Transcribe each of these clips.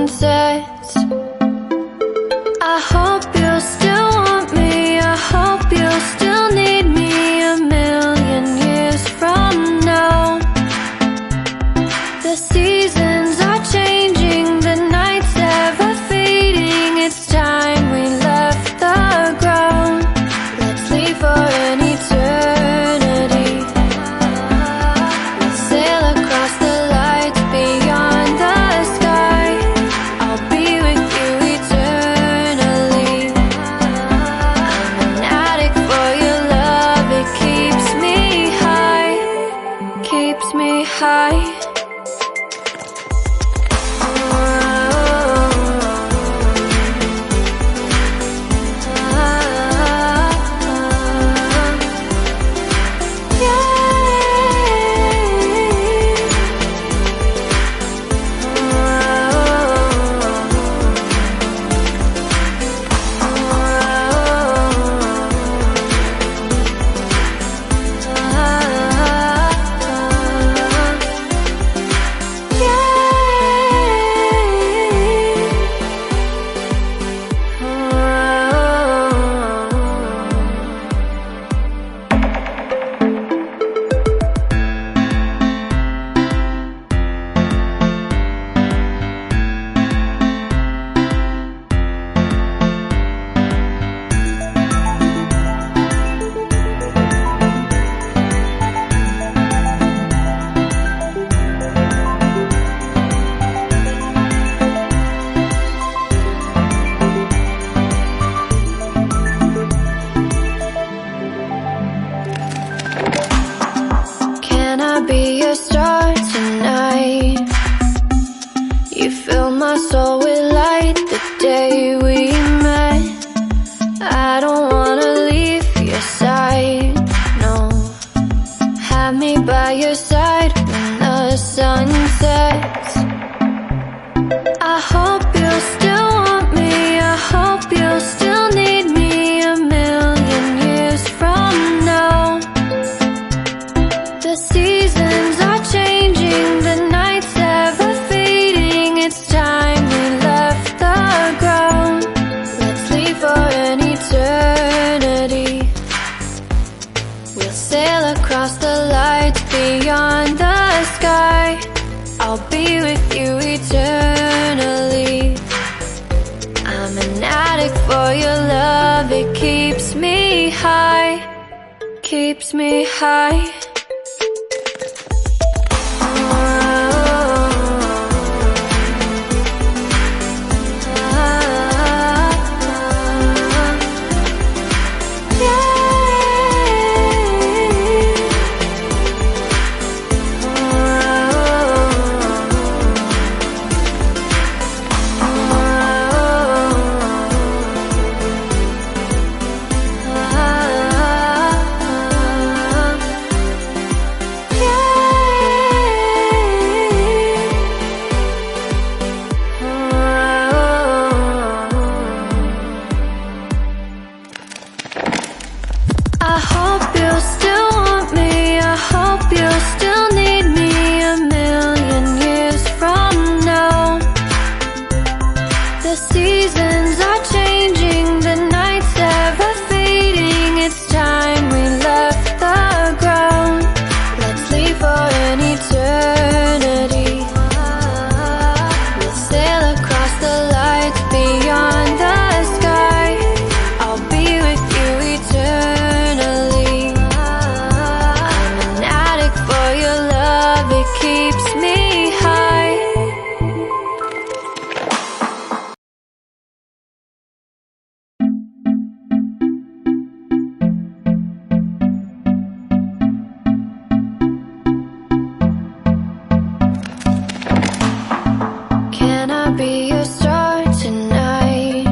sunsets. I hope you'll still want me, I hope you'll still need me a million years from now. The seasons are changing, the nights ever fading. It's time we left the ground. Let's leave for an eternity. We'll sail across the lights beyond the sky. I'll be with you eternally. I'm an addict for your love, it keeps me high, keeps me high. Can I be your star tonight? You fill my soul with light the day we met. I don't wanna leave your side, no. Have me by your side when the sun sets. I hope you'll still want me, I hope you'll still need me a million years from now. The seasons are changing, the nights ever fading. It's time we left the ground. Let's leave for an eternity. We'll sail across the lights beyond the sky. I'll be with you eternally. I'm an addict for your love, it keeps me high, keeps me high. I hope you'll still want me, I hope you'll still need me a million years from now. The seasons are changing, the nights ever fading. It's time we left the ground. Let's leave for an eternity. We'll sail across the lights beyond the sky. I'll be with you eternally. I'm an addict for your love, it keeps me high. Can I be your star tonight?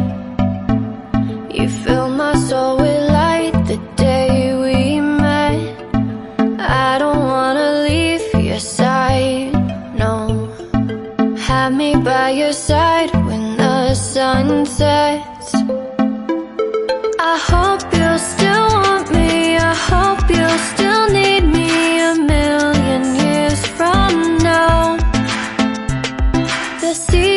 You fill my soul with light the day we met. I don't wanna leave your side, no. Have me by your side when the sun sets. I hope you'll still want me, I hope you'll still need me a million years from now. The sea